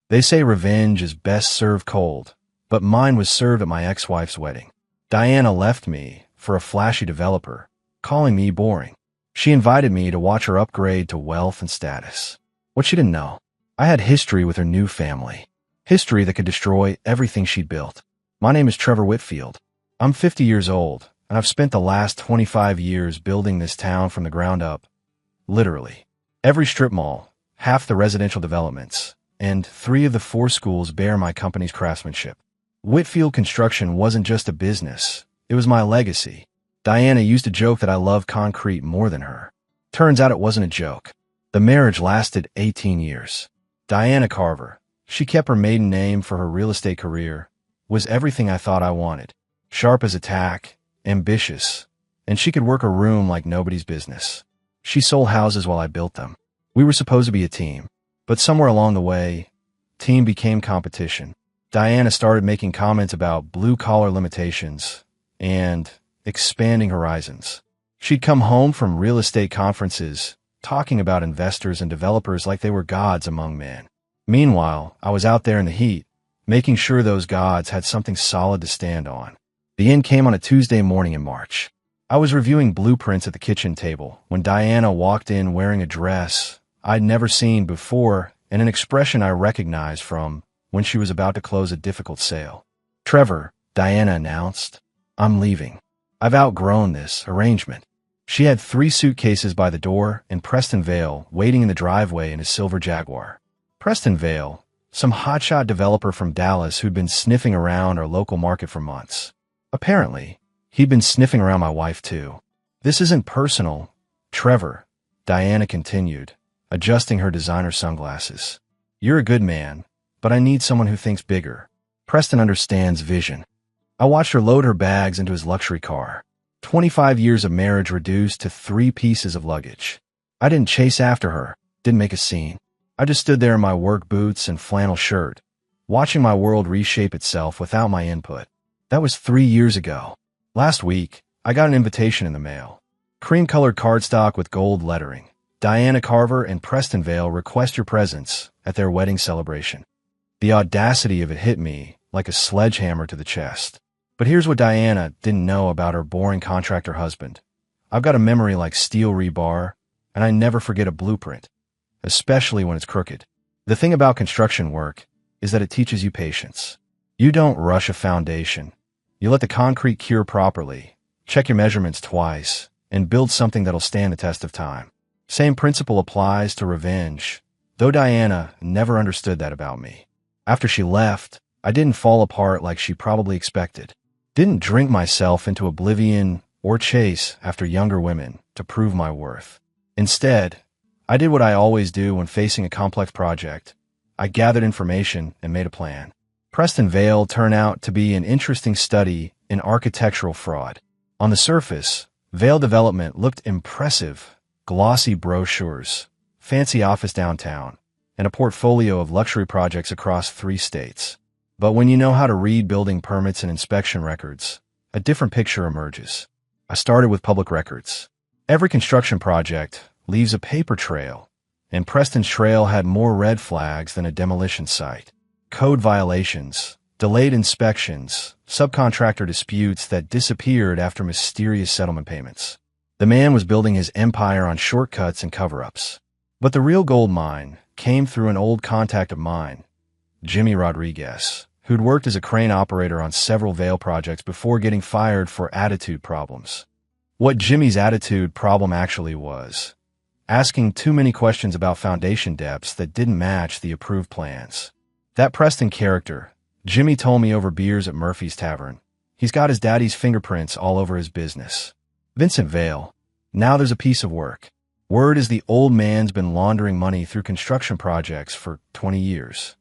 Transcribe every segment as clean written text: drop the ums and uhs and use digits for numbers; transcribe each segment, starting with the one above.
They say revenge is best served cold, but mine was served at my ex-wife's wedding. Diana left me for a flashy developer, calling me boring. She invited me to watch her upgrade to wealth and status. What she didn't know, I had history with her new family. History that could destroy everything she'd built. My name is Trevor Whitfield. I'm 50 years old, and I've spent the last 25 years building this town from the ground up. Literally. Every strip mall, half the residential developments, and 3 of the 4 schools bear my company's craftsmanship. Whitfield Construction wasn't just a business, it was my legacy. Diana used to joke that I love concrete more than her. Turns out it wasn't a joke. The marriage lasted 18 years. Diana Carver, she kept her maiden name for her real estate career, was everything I thought I wanted. Sharp as a tack, ambitious, and she could work a room like nobody's business. She sold houses while I built them. We were supposed to be a team, but somewhere along the way, team became competition. Diana started making comments about blue-collar limitations and expanding horizons. She'd come home from real estate conferences, talking about investors and developers like they were gods among men. Meanwhile, I was out there in the heat, making sure those gods had something solid to stand on. The end came on a Tuesday morning in March. I was reviewing blueprints at the kitchen table when Diana walked in wearing a dress I'd never seen before and an expression I recognized from when she was about to close a difficult sale. "Trevor," Diana announced, "I'm leaving. I've outgrown this arrangement." She had 3 suitcases by the door and Preston Vale waiting in the driveway in his silver Jaguar. Preston Vale, some hotshot developer from Dallas who'd been sniffing around our local market for months. Apparently, he'd been sniffing around my wife too. "This isn't personal, Trevor," Diana continued, adjusting her designer sunglasses. "You're a good man, but I need someone who thinks bigger." Preston understands vision. I watched her load her bags into his luxury car. 25 years of marriage reduced to 3 pieces of luggage. I didn't chase after her, didn't make a scene. I just stood there in my work boots and flannel shirt, watching my world reshape itself without my input. That was 3 years ago. Last week, I got an invitation in the mail. Cream-colored cardstock with gold lettering. Diana Carver and Preston Vale request your presence at their wedding celebration. The audacity of it hit me like a sledgehammer to the chest. But here's what Diana didn't know about her boring contractor husband. I've got a memory like steel rebar, and I never forget a blueprint, especially when it's crooked. The thing about construction work is that it teaches you patience. You don't rush a foundation. You let the concrete cure properly, check your measurements twice, and build something that'll stand the test of time. Same principle applies to revenge, though Diana never understood that about me. After she left, I didn't fall apart like she probably expected. Didn't drink myself into oblivion or chase after younger women to prove my worth. Instead, I did what I always do when facing a complex project. I gathered information and made a plan. Preston Vale turned out to be an interesting study in architectural fraud. On the surface, Vale Development looked impressive. Glossy brochures, fancy office downtown, and a portfolio of luxury projects across 3 states. But when you know how to read building permits and inspection records, a different picture emerges. I started with public records. Every construction project leaves a paper trail, and Preston's trail had more red flags than a demolition site. Code violations, delayed inspections, subcontractor disputes that disappeared after mysterious settlement payments. The man was building his empire on shortcuts and cover-ups. But the real gold mine came through an old contact of mine, Jimmy Rodriguez, who'd worked as a crane operator on several Vale projects before getting fired for attitude problems. What Jimmy's attitude problem actually was, asking too many questions about foundation depths that didn't match the approved plans. That Preston character, Jimmy told me over beers at Murphy's Tavern, he's got his daddy's fingerprints all over his business. Vincent Vale. Now there's a piece of work. Word is the old man's been laundering money through construction projects for 20 years.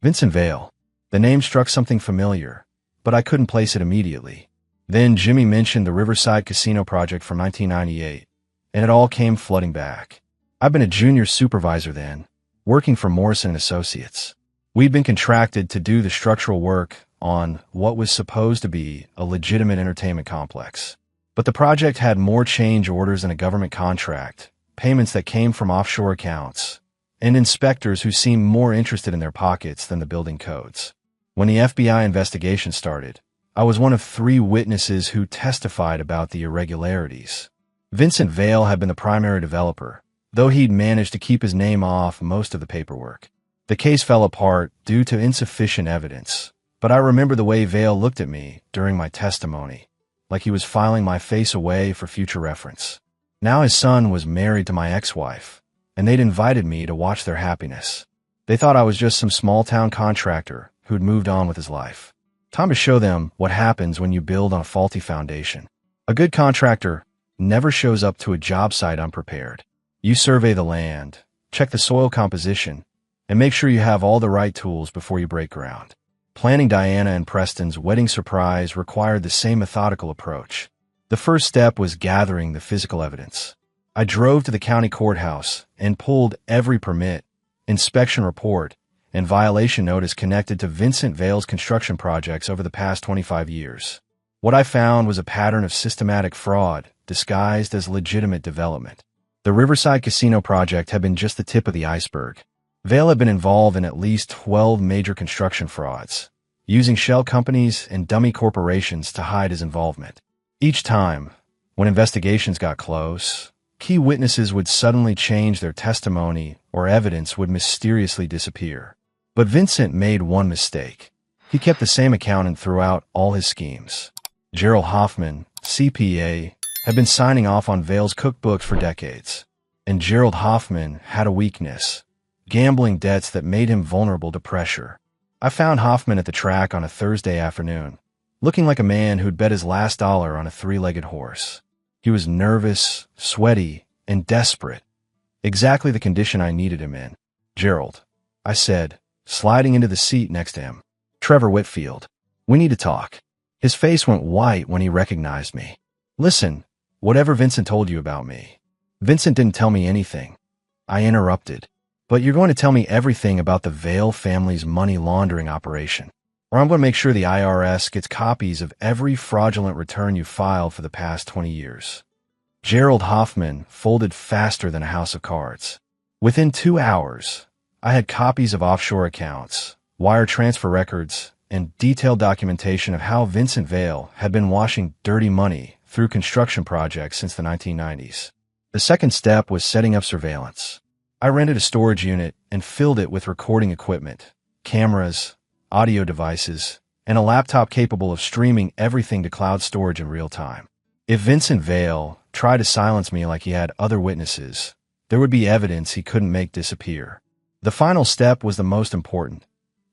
Vincent Vale. The name struck something familiar, but I couldn't place it immediately. Then Jimmy mentioned the Riverside Casino project from 1998, and it all came flooding back. I'd been a junior supervisor then, working for Morrison & Associates. We'd been contracted to do the structural work on what was supposed to be a legitimate entertainment complex. But the project had more change orders than a government contract, payments that came from offshore accounts, and inspectors who seemed more interested in their pockets than the building codes. When the FBI investigation started, I was one of 3 witnesses who testified about the irregularities. Vincent Vale had been the primary developer, though he'd managed to keep his name off most of the paperwork. The case fell apart due to insufficient evidence, but I remember the way Vale looked at me during my testimony, like he was filing my face away for future reference. Now his son was married to my ex-wife, and they'd invited me to watch their happiness. They thought I was just some small-town contractor who'd moved on with his life. Time to show them what happens when you build on a faulty foundation. A good contractor never shows up to a job site unprepared. You survey the land, check the soil composition, and make sure you have all the right tools before you break ground. Planning Diana and Preston's wedding surprise required the same methodical approach. The first step was gathering the physical evidence. I drove to the county courthouse and pulled every permit, inspection report, and violation notice connected to Vincent Vale's construction projects over the past 25 years. What I found was a pattern of systematic fraud disguised as legitimate development. The Riverside Casino project had been just the tip of the iceberg. Vale had been involved in at least 12 major construction frauds, using shell companies and dummy corporations to hide his involvement. Each time, when investigations got close, key witnesses would suddenly change their testimony or evidence would mysteriously disappear. But Vincent made one mistake. He kept the same accountant throughout all his schemes. Gerald Hoffman, CPA, had been signing off on Vale's cookbooks for decades. And Gerald Hoffman had a weakness: gambling debts that made him vulnerable to pressure. I found Hoffman at the track on a Thursday afternoon, looking like a man who'd bet his last dollar on a 3-legged horse. He was nervous, sweaty, and desperate. Exactly the condition I needed him in. "Gerald," I said, sliding into the seat next to him. "Trevor Whitfield. We need to talk." His face went white when he recognized me. "Listen, whatever Vincent told you about me." "Vincent didn't tell me anything," I interrupted. "But you're going to tell me everything about the Vale family's money laundering operation, or I'm going to make sure the IRS gets copies of every fraudulent return you filed for the past 20 years. Gerald Hoffman folded faster than a house of cards. Within 2 hours, I had copies of offshore accounts, wire transfer records, and detailed documentation of how Vincent Vale had been washing dirty money through construction projects since the 1990s. The second step was setting up surveillance. I rented a storage unit and filled it with recording equipment, cameras, audio devices, and a laptop capable of streaming everything to cloud storage in real time. If Vincent Vale tried to silence me like he had other witnesses, there would be evidence he couldn't make disappear. The final step was the most important: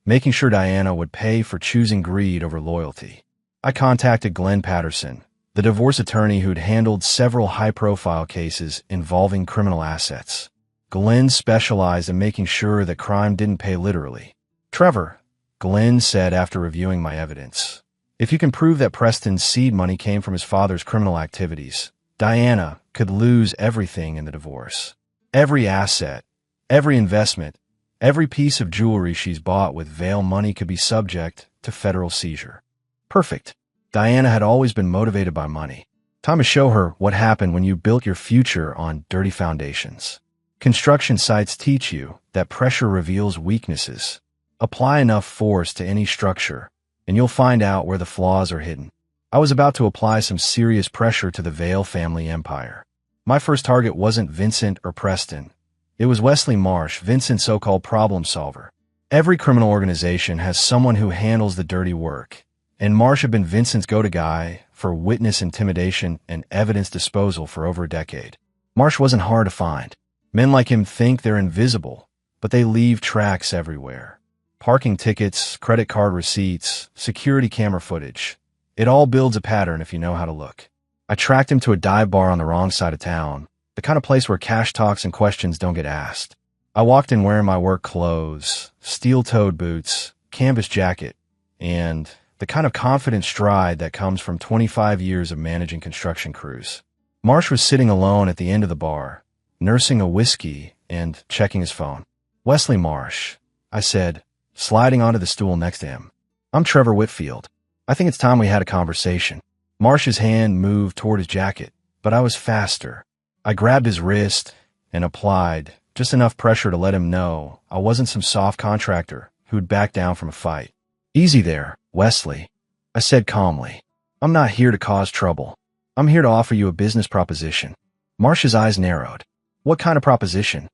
making sure Diana would pay for choosing greed over loyalty. I contacted Glenn Patterson, the divorce attorney who'd handled several high-profile cases involving criminal assets. Glenn specialized in making sure that crime didn't pay literally. "Trevor," Glenn said after reviewing my evidence, "if you can prove that Preston's seed money came from his father's criminal activities, Diana could lose everything in the divorce. Every asset, every investment, every piece of jewelry she's bought with Vale money could be subject to federal seizure." Perfect. Diana had always been motivated by money. Time to show her what happened when you built your future on dirty foundations. Construction sites teach you that pressure reveals weaknesses. Apply enough force to any structure, and you'll find out where the flaws are hidden. I was about to apply some serious pressure to the Vale family empire. My first target wasn't Vincent or Preston. It was Wesley Marsh, Vincent's so-called problem solver. Every criminal organization has someone who handles the dirty work, and Marsh had been Vincent's go-to guy for witness intimidation and evidence disposal for over a decade. Marsh wasn't hard to find. Men like him think they're invisible, but they leave tracks everywhere. Parking tickets, credit card receipts, security camera footage. It all builds a pattern if you know how to look. I tracked him to a dive bar on the wrong side of town, the kind of place where cash talks and questions don't get asked. I walked in wearing my work clothes, steel-toed boots, canvas jacket, and the kind of confident stride that comes from 25 years of managing construction crews. Marsh was sitting alone at the end of the bar, nursing a whiskey and checking his phone. "Wesley Marsh," I said, sliding onto the stool next to him. "I'm Trevor Whitfield. I think it's time we had a conversation." Marsh's hand moved toward his jacket, but I was faster. I grabbed his wrist and applied just enough pressure to let him know I wasn't some soft contractor who'd back down from a fight. "Easy there, Wesley," I said calmly. "I'm not here to cause trouble. I'm here to offer you a business proposition." Marsh's eyes narrowed. "What kind of proposition?"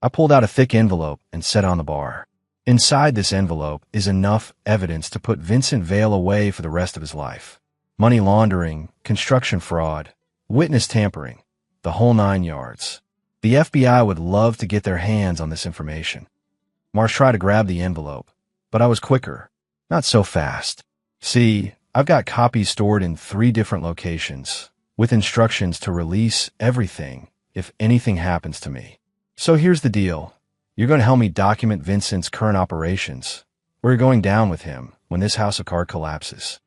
I pulled out a thick envelope and set it on the bar. Inside this envelope is enough evidence to put Vincent Vale away for the rest of his life. Money laundering, construction fraud, witness tampering, the whole 9 yards. The FBI would love to get their hands on this information. Marsh tried to grab the envelope, but I was quicker. "Not so fast. See, I've got copies stored in 3 different locations, with instructions to release everything if anything happens to me. So here's the deal. You're going to help me document Vincent's current operations, or you're going down with him when this house of cards collapses."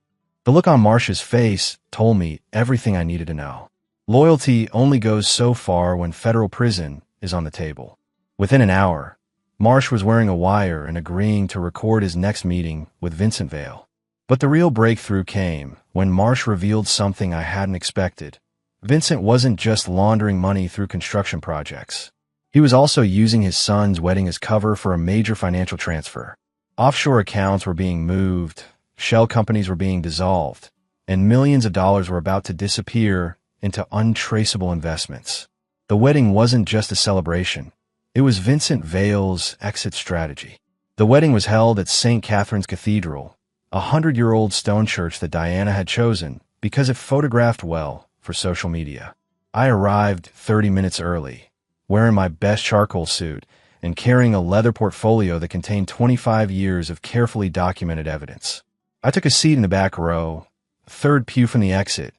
The look on Marsh's face told me everything I needed to know. Loyalty only goes so far when federal prison is on the table. Within an hour, Marsh was wearing a wire and agreeing to record his next meeting with Vincent Vale. But the real breakthrough came when Marsh revealed something I hadn't expected. Vincent wasn't just laundering money through construction projects. He was also using his son's wedding as cover for a major financial transfer. Offshore accounts were being moved, shell companies were being dissolved, and millions of dollars were about to disappear into untraceable investments. The wedding wasn't just a celebration. It was Vincent Vale's exit strategy. The wedding was held at St. Catherine's Cathedral, a 100-year-old stone church that Diana had chosen because it photographed well for social media. I arrived 30 minutes early, wearing my best charcoal suit and carrying a leather portfolio that contained 25 years of carefully documented evidence. I took a seat in the back row, third pew from the exit,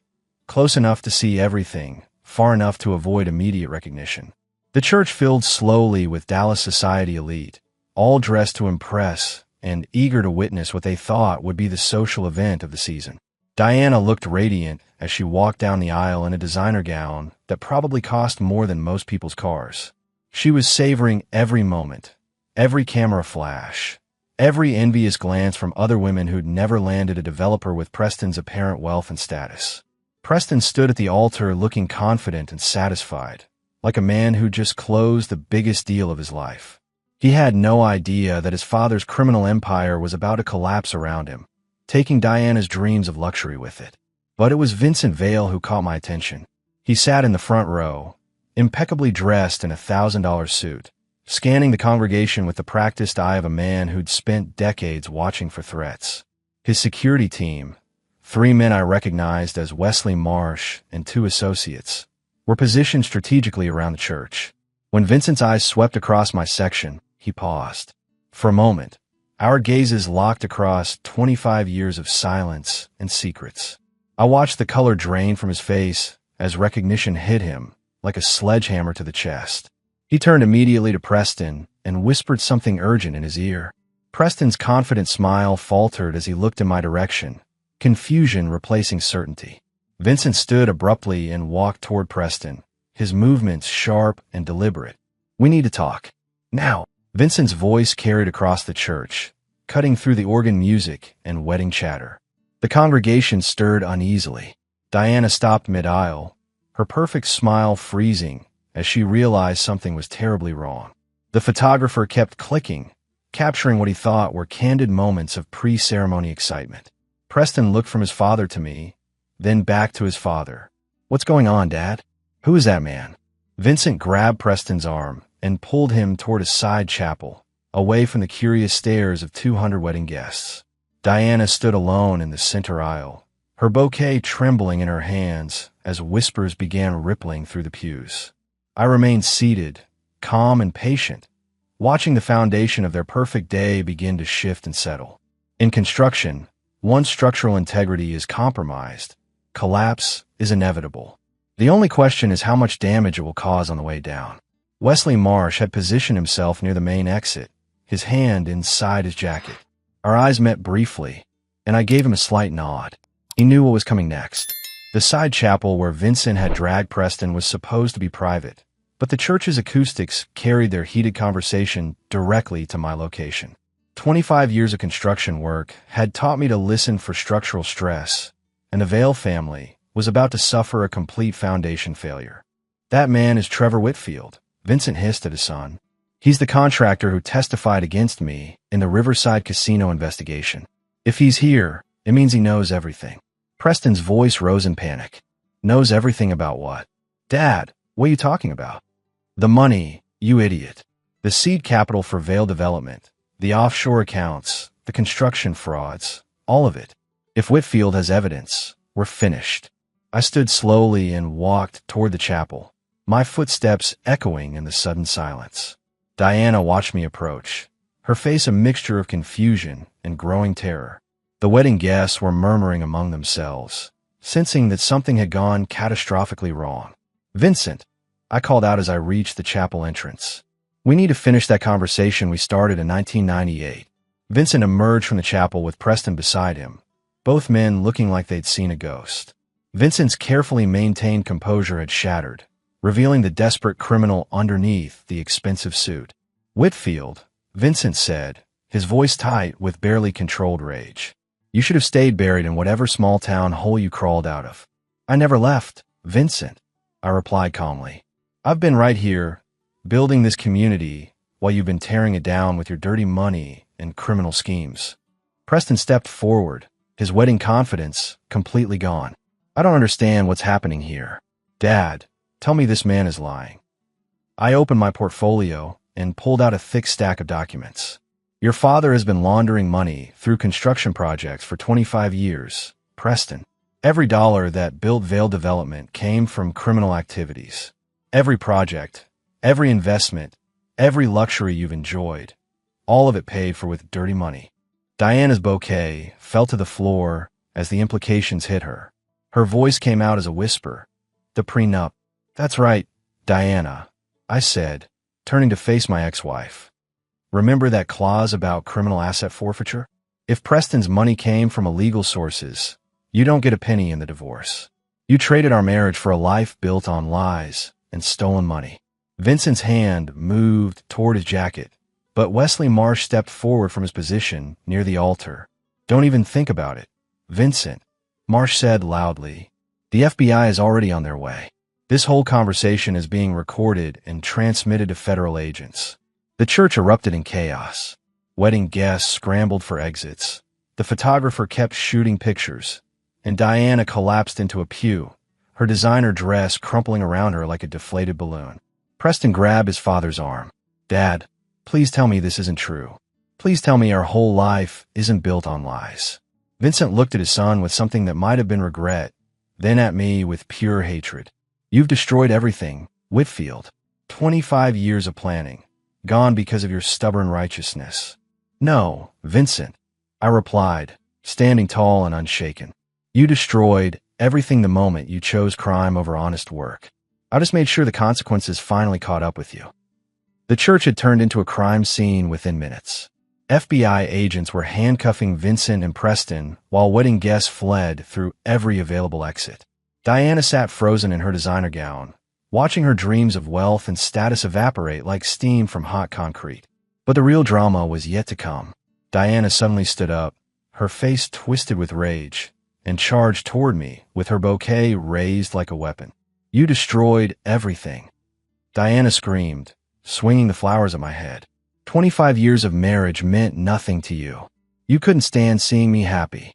close enough to see everything, far enough to avoid immediate recognition. The church filled slowly with Dallas society elite, all dressed to impress and eager to witness what they thought would be the social event of the season. Diana looked radiant as she walked down the aisle in a designer gown that probably cost more than most people's cars. She was savoring every moment, every camera flash, every envious glance from other women who'd never landed a developer with Preston's apparent wealth and status. Preston stood at the altar looking confident and satisfied, like a man who just closed the biggest deal of his life. He had no idea that his father's criminal empire was about to collapse around him, taking Diana's dreams of luxury with it. But it was Vincent Vale who caught my attention. He sat in the front row, impeccably dressed in a $1,000 suit, scanning the congregation with the practiced eye of a man who'd spent decades watching for threats. His security team, 3 men I recognized as Wesley Marsh and 2 associates, were positioned strategically around the church. When Vincent's eyes swept across my section, he paused. For a moment, our gazes locked across 25 years of silence and secrets. I watched the color drain from his face as recognition hit him like a sledgehammer to the chest. He turned immediately to Preston and whispered something urgent in his ear. Preston's confident smile faltered as he looked in my direction, confusion replacing certainty. Vincent stood abruptly and walked toward Preston, his movements sharp and deliberate. "We need to talk. Now." Vincent's voice carried across the church, cutting through the organ music and wedding chatter. The congregation stirred uneasily. Diana stopped mid-aisle, her perfect smile freezing as she realized something was terribly wrong. The photographer kept clicking, capturing what he thought were candid moments of pre-ceremony excitement. Preston looked from his father to me, then back to his father. "What's going on, Dad? Who is that man?" Vincent grabbed Preston's arm and pulled him toward a side chapel, away from the curious stares of 200 wedding guests. Diana stood alone in the center aisle, her bouquet trembling in her hands as whispers began rippling through the pews. I remained seated, calm and patient, watching the foundation of their perfect day begin to shift and settle. In construction, once structural integrity is compromised, collapse is inevitable. The only question is how much damage it will cause on the way down. Wesley Marsh had positioned himself near the main exit, his hand inside his jacket. Our eyes met briefly, and I gave him a slight nod. He knew what was coming next. The side chapel where Vincent had dragged Preston was supposed to be private, but the church's acoustics carried their heated conversation directly to my location. 25 years of construction work had taught me to listen for structural stress, and the Vale family was about to suffer a complete foundation failure. "That man is Trevor Whitfield," Vincent hissed at his son. He's the contractor who testified against me in the Riverside Casino investigation. If he's here, it means he knows everything. Preston's voice rose in panic. Knows everything about what? Dad, what are you talking about? The money, you idiot. The seed capital for Vail Development, the offshore accounts, the construction frauds, all of it. If Whitfield has evidence, we're finished. I stood slowly and walked toward the chapel, my footsteps echoing in the sudden silence. Diana watched me approach, her face a mixture of confusion and growing terror. The wedding guests were murmuring among themselves, sensing that something had gone catastrophically wrong. Vincent, I called out as I reached the chapel entrance. We need to finish that conversation we started in 1998. Vincent emerged from the chapel with Preston beside him, both men looking like they'd seen a ghost. Vincent's carefully maintained composure had shattered, revealing the desperate criminal underneath the expensive suit. Whitfield, Vincent said, his voice tight with barely controlled rage. You should have stayed buried in whatever small town hole you crawled out of. I never left, Vincent, I replied calmly. I've been right here, building this community, while you've been tearing it down with your dirty money and criminal schemes. Preston stepped forward, his wedding confidence completely gone. I don't understand what's happening here. Dad, tell me this man is lying. I opened my portfolio and pulled out a thick stack of documents. Your father has been laundering money through construction projects for 25 years, Preston. Every dollar that built Vail Development came from criminal activities. Every project, every investment, every luxury you've enjoyed, all of it paid for with dirty money. Diana's bouquet fell to the floor as the implications hit her. Her voice came out as a whisper. The prenup. That's right, Diana, I said, turning to face my ex-wife. Remember that clause about criminal asset forfeiture? If Preston's money came from illegal sources, you don't get a penny in the divorce. You traded our marriage for a life built on lies and stolen money. Vincent's hand moved toward his jacket, but Wesley Marsh stepped forward from his position near the altar. Don't even think about it, Vincent, Marsh said loudly. The FBI is already on their way. This whole conversation is being recorded and transmitted to federal agents. The church erupted in chaos. Wedding guests scrambled for exits. The photographer kept shooting pictures, and Diana collapsed into a pew, her designer dress crumpling around her like a deflated balloon. Preston grabbed his father's arm. Dad, please tell me this isn't true. Please tell me our whole life isn't built on lies. Vincent looked at his son with something that might have been regret, then at me with pure hatred. You've destroyed everything, Whitfield. 25 years of planning. Gone because of your stubborn righteousness. No, Vincent, I replied, standing tall and unshaken. You destroyed everything the moment you chose crime over honest work. I just made sure the consequences finally caught up with you. The church had turned into a crime scene within minutes. FBI agents were handcuffing Vincent and Preston while wedding guests fled through every available exit. Diana sat frozen in her designer gown, watching her dreams of wealth and status evaporate like steam from hot concrete. But the real drama was yet to come. Diana suddenly stood up, her face twisted with rage, and charged toward me with her bouquet raised like a weapon. You destroyed everything. Diana screamed, swinging the flowers at my head. 25 years of marriage meant nothing to you. You couldn't stand seeing me happy.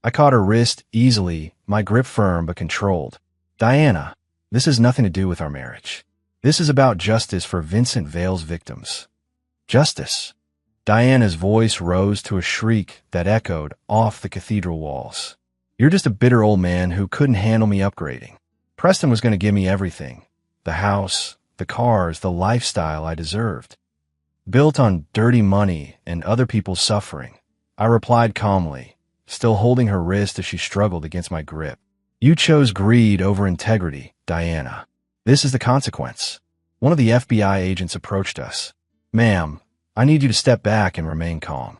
I caught her wrist easily, my grip firm but controlled. Diana, this has nothing to do with our marriage. This is about justice for Vincent Vail's victims. Justice. Diana's voice rose to a shriek that echoed off the cathedral walls. You're just a bitter old man who couldn't handle me upgrading. Preston was going to give me everything. The house, the cars, the lifestyle I deserved. Built on dirty money and other people's suffering. I replied calmly, still holding her wrist as she struggled against my grip. You chose greed over integrity, Diana. This is the consequence. One of the FBI agents approached us. Ma'am, I need you to step back and remain calm.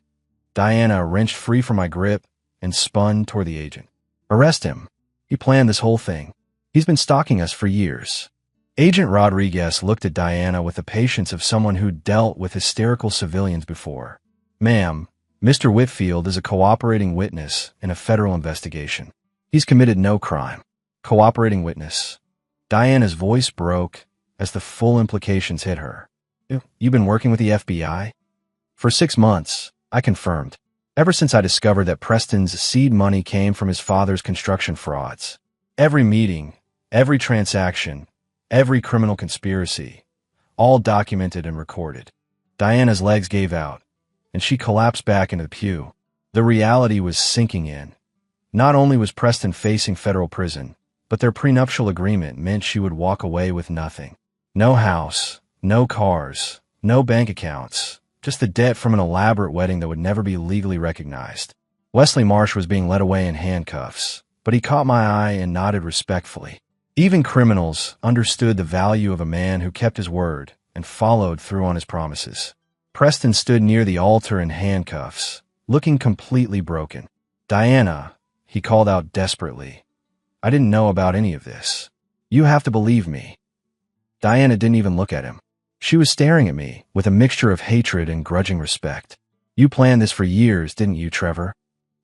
Diana wrenched free from my grip and spun toward the agent. Arrest him. He planned this whole thing. He's been stalking us for years. Agent Rodriguez looked at Diana with the patience of someone who'd dealt with hysterical civilians before. Ma'am, Mr. Whitfield is a cooperating witness in a federal investigation. He's committed no crime. Cooperating witness. Diana's voice broke as the full implications hit her. You've been working with the FBI? For 6 months, I confirmed. Ever since I discovered that Preston's seed money came from his father's construction frauds. Every meeting, every transaction, every criminal conspiracy, all documented and recorded. Diana's legs gave out, and she collapsed back into the pew. The reality was sinking in. Not only was Preston facing federal prison, but their prenuptial agreement meant she would walk away with nothing. No house, no cars, no bank accounts, just the debt from an elaborate wedding that would never be legally recognized. Wesley Marsh was being led away in handcuffs, but he caught my eye and nodded respectfully. Even criminals understood the value of a man who kept his word and followed through on his promises. Preston stood near the altar in handcuffs, looking completely broken. "Diana," he called out desperately. "I didn't know about any of this. You have to believe me." Diana didn't even look at him. She was staring at me with a mixture of hatred and grudging respect. "You planned this for years, didn't you, Trevor?"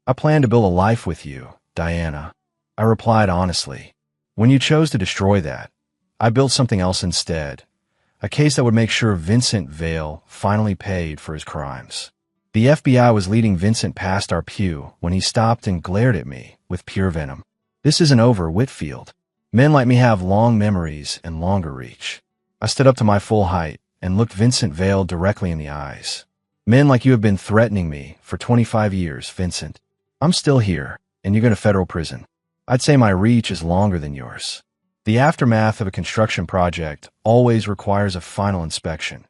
"I planned to build a life with you, Diana," I replied honestly. "When you chose to destroy that, I built something else instead. A case that would make sure Vincent Vale finally paid for his crimes." The FBI was leading Vincent past our pew when he stopped and glared at me with pure venom. "This isn't over, Whitfield. Men like me have long memories and longer reach." I stood up to my full height and looked Vincent Vale directly in the eyes. "Men like you have been threatening me for 25 years, Vincent. I'm still here, and you go to federal prison. I'd say my reach is longer than yours." The aftermath of a construction project always requires a final inspection,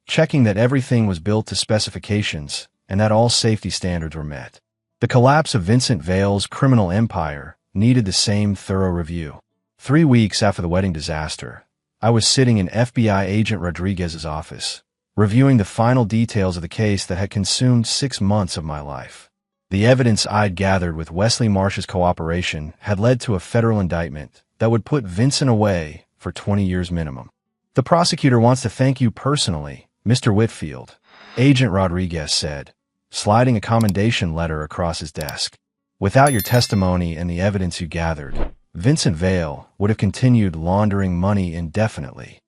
checking that everything was built to specifications and that all safety standards were met. The collapse of Vincent Vale's criminal empire needed the same thorough review. 3 weeks after the wedding disaster, I was sitting in FBI agent Rodriguez's office, reviewing the final details of the case that had consumed 6 months of my life. The evidence I'd gathered with Wesley Marsh's cooperation had led to a federal indictment that would put Vincent away for 20 years minimum. "The prosecutor wants to thank you personally, Mr. Whitfield," Agent Rodriguez said, sliding a commendation letter across his desk. "Without your testimony and the evidence you gathered, Vincent Vale would have continued laundering money indefinitely."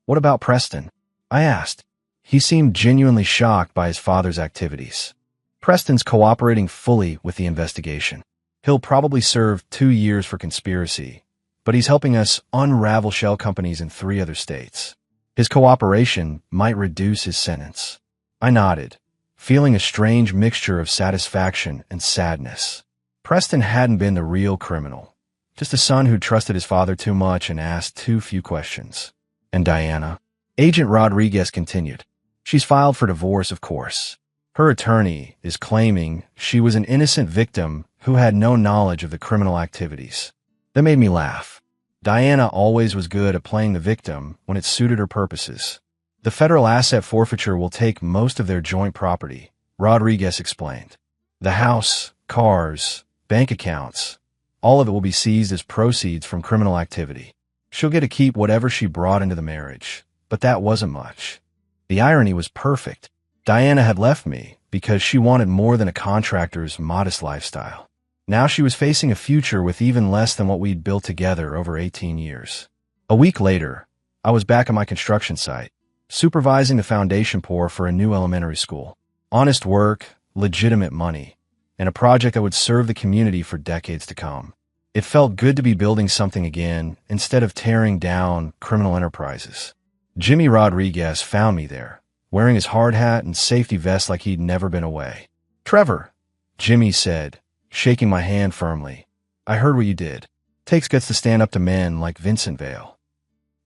"What about Preston?" I asked. He seemed genuinely shocked by his father's activities. "Preston's cooperating fully with the investigation. He'll probably serve 2 years for conspiracy, but he's helping us unravel shell companies in 3 other states. His cooperation might reduce his sentence." I nodded, feeling a strange mixture of satisfaction and sadness. Preston hadn't been the real criminal, just a son who trusted his father too much and asked too few questions. "And Diana?" Agent Rodriguez continued. "She's filed for divorce, of course. Her attorney is claiming she was an innocent victim who had no knowledge of the criminal activities." That made me laugh. Diana always was good at playing the victim when it suited her purposes. "The federal asset forfeiture will take most of their joint property," Rodriguez explained. "The house, cars, bank accounts, all of it will be seized as proceeds from criminal activity. She'll get to keep whatever she brought into the marriage, but that wasn't much." The irony was perfect. Diana had left me because she wanted more than a contractor's modest lifestyle. Now she was facing a future with even less than what we'd built together over 18 years. A week later, I was back at my construction site, supervising the foundation pour for a new elementary school. Honest work, legitimate money, and a project that would serve the community for decades to come. It felt good to be building something again instead of tearing down criminal enterprises. Jimmy Rodriguez found me there, wearing his hard hat and safety vest like he'd never been away. "Trevor," Jimmy said, shaking my hand firmly, "I heard what you did. Takes guts to stand up to men like Vincent Vale."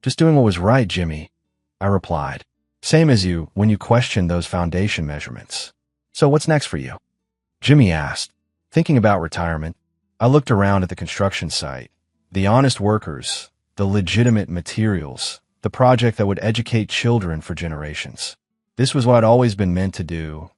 "Just doing what was right, Jimmy," I replied. "Same as you when you questioned those foundation measurements." "So what's next for you?" Jimmy asked. "Thinking about retirement." I looked around at the construction site. The honest workers, the legitimate materials, the project that would educate children for generations. This was what I'd always been meant to do.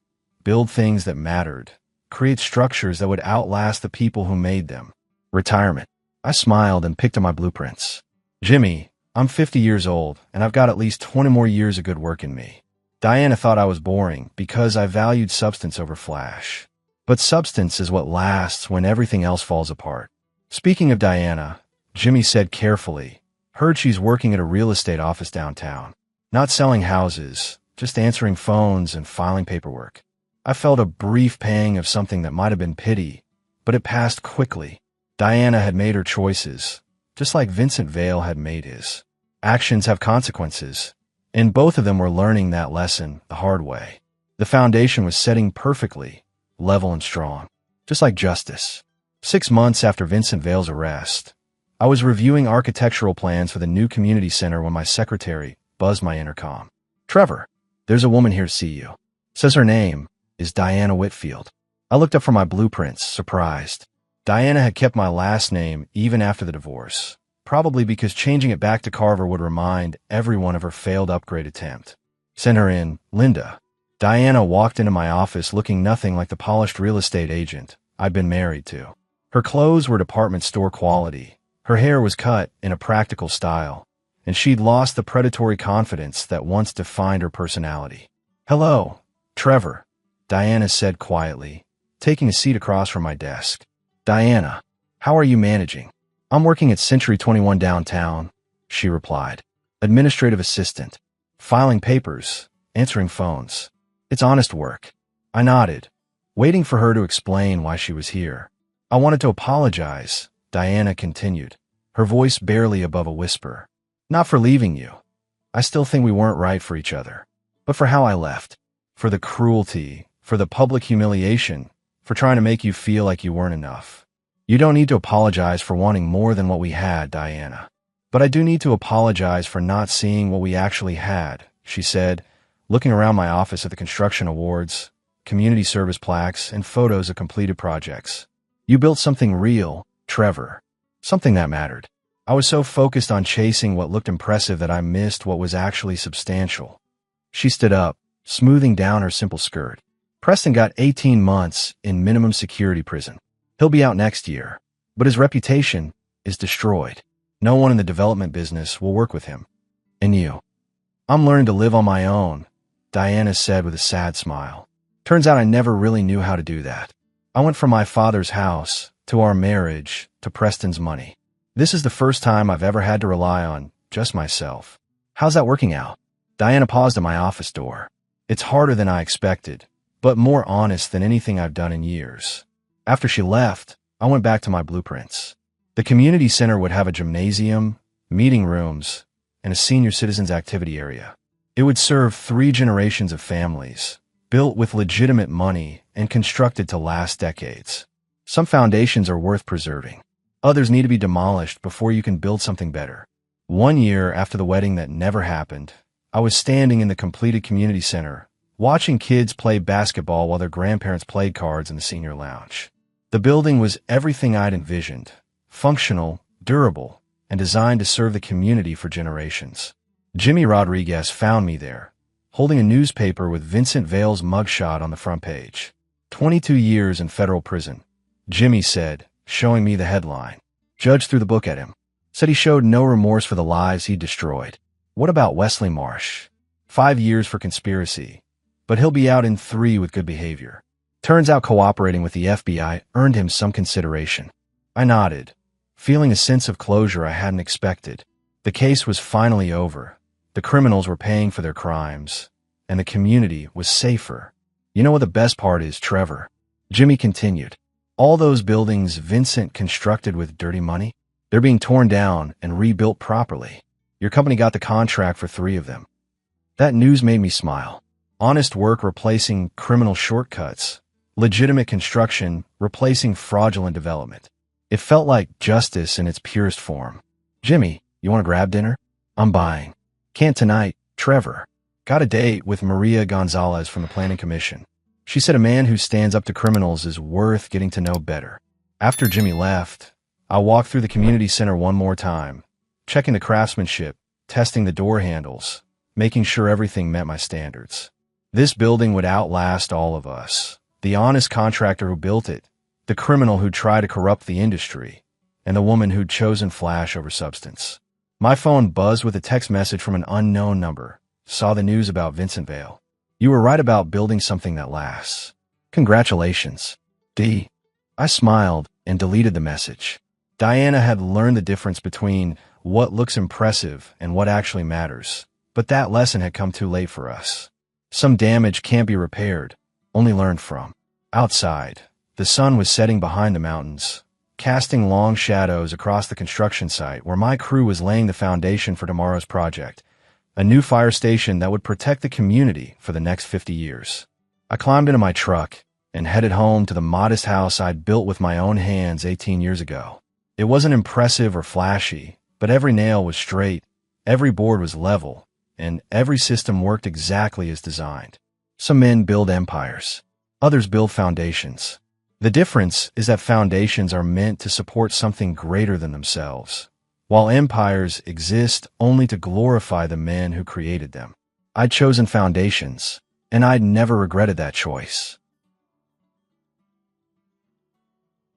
Build things that mattered. Create structures that would outlast the people who made them. Retirement. I smiled and picked at my blueprints. "Jimmy, I'm 50 years old, and I've got at least 20 more years of good work in me." Diana thought I was boring because I valued substance over flash. But substance is what lasts when everything else falls apart. "Speaking of Diana," Jimmy said carefully, "heard she's working at a real estate office downtown." Not selling houses, just answering phones and filing paperwork. I felt a brief pang of something that might have been pity, but it passed quickly. Diana had made her choices, just like Vincent Vale had made his. Actions have consequences, and both of them were learning that lesson the hard way. The foundation was setting perfectly, level and strong, just like justice. 6 months after Vincent Vale's arrest, I was reviewing architectural plans for the new community center when my secretary buzzed my intercom. "Trevor, there's a woman here to see you. Says her name is Diana Whitfield." I looked up from my blueprints, surprised. Diana had kept my last name even after the divorce, probably because changing it back to Carver would remind everyone of her failed upgrade attempt. "Send her in, Linda." Diana walked into my office looking nothing like the polished real estate agent I'd been married to. Her clothes were department store quality. Her hair was cut in a practical style, and she'd lost the predatory confidence that once defined her personality. "Hello, Trevor," Diana said quietly, taking a seat across from my desk. "Diana, how are you managing?" "I'm working at Century 21 downtown," she replied. "Administrative assistant. Filing papers, answering phones. It's honest work." I nodded, waiting for her to explain why she was here. "I wanted to apologize," Diana continued, her voice barely above a whisper. "Not for leaving you. I still think we weren't right for each other. But for how I left. For the cruelty, for the public humiliation, for trying to make you feel like you weren't enough. You don't need to apologize for wanting more than what we had, Diana. But I do need to apologize for not seeing what we actually had," she said, looking around my office at the construction awards, community service plaques, and photos of completed projects. "You built something real, Trevor. Something that mattered. I was so focused on chasing what looked impressive that I missed what was actually substantial." She stood up, smoothing down her simple skirt. "Preston got 18 months in minimum security prison. He'll be out next year, but his reputation is destroyed. No one in the development business will work with him. And you?" "I'm learning to live on my own," Diana said with a sad smile. "Turns out I never really knew how to do that. I went from my father's house, to our marriage, to Preston's money. This is the first time I've ever had to rely on just myself." "How's that working out?" Diana paused at my office door. "It's harder than I expected, but more honest than anything I've done in years." After she left, I went back to my blueprints. The community center would have a gymnasium, meeting rooms, and a senior citizens activity area. It would serve 3 generations of families, built with legitimate money and constructed to last decades. Some foundations are worth preserving. Others need to be demolished before you can build something better. 1 year after the wedding that never happened, I was standing in the completed community center, watching kids play basketball while their grandparents played cards in the senior lounge. The building was everything I'd envisioned: functional, durable, and designed to serve the community for generations. Jimmy Rodriguez found me there, holding a newspaper with Vincent Vale's mugshot on the front page. 22 years in federal prison, Jimmy said, showing me the headline. Judge threw the book at him. Said he showed no remorse for the lives he'd destroyed. "What about Wesley Marsh? 5 years for conspiracy, but he'll be out in 3 with good behavior. Turns out cooperating with the FBI earned him some consideration." I nodded, feeling a sense of closure I hadn't expected. The case was finally over. The criminals were paying for their crimes, and the community was safer. "You know what the best part is, Trevor?" Jimmy continued. "All those buildings Vincent constructed with dirty money, they're being torn down and rebuilt properly. Your company got the contract for 3 of them." That news made me smile. Honest work replacing criminal shortcuts. Legitimate construction replacing fraudulent development. It felt like justice in its purest form. "Jimmy, you want to grab dinner?" "I'm buying." "Can't tonight, Trevor. Got a date with Maria Gonzalez from the Planning Commission. She said a man who stands up to criminals is worth getting to know better." After Jimmy left, I walked through the community center one more time, checking the craftsmanship, testing the door handles, making sure everything met my standards. This building would outlast all of us. The honest contractor who built it, the criminal who'd tried to corrupt the industry, and the woman who'd chosen flash over substance. My phone buzzed with a text message from an unknown number. Saw the news about Vincent Vale. "You were right about building something that lasts. Congratulations, D." I smiled and deleted the message. Diana had learned the difference between what looks impressive and what actually matters. But that lesson had come too late for us. Some damage can't be repaired, only learned from. Outside, the sun was setting behind the mountains, casting long shadows across the construction site where my crew was laying the foundation for tomorrow's project, a new fire station that would protect the community for the next 50 years. I climbed into my truck and headed home to the modest house I'd built with my own hands 18 years ago. It wasn't impressive or flashy, but every nail was straight, every board was level, and every system worked exactly as designed. Some men build empires. Others build foundations. The difference is that foundations are meant to support something greater than themselves, while empires exist only to glorify the men who created them. I'd chosen foundations, and I'd never regretted that choice.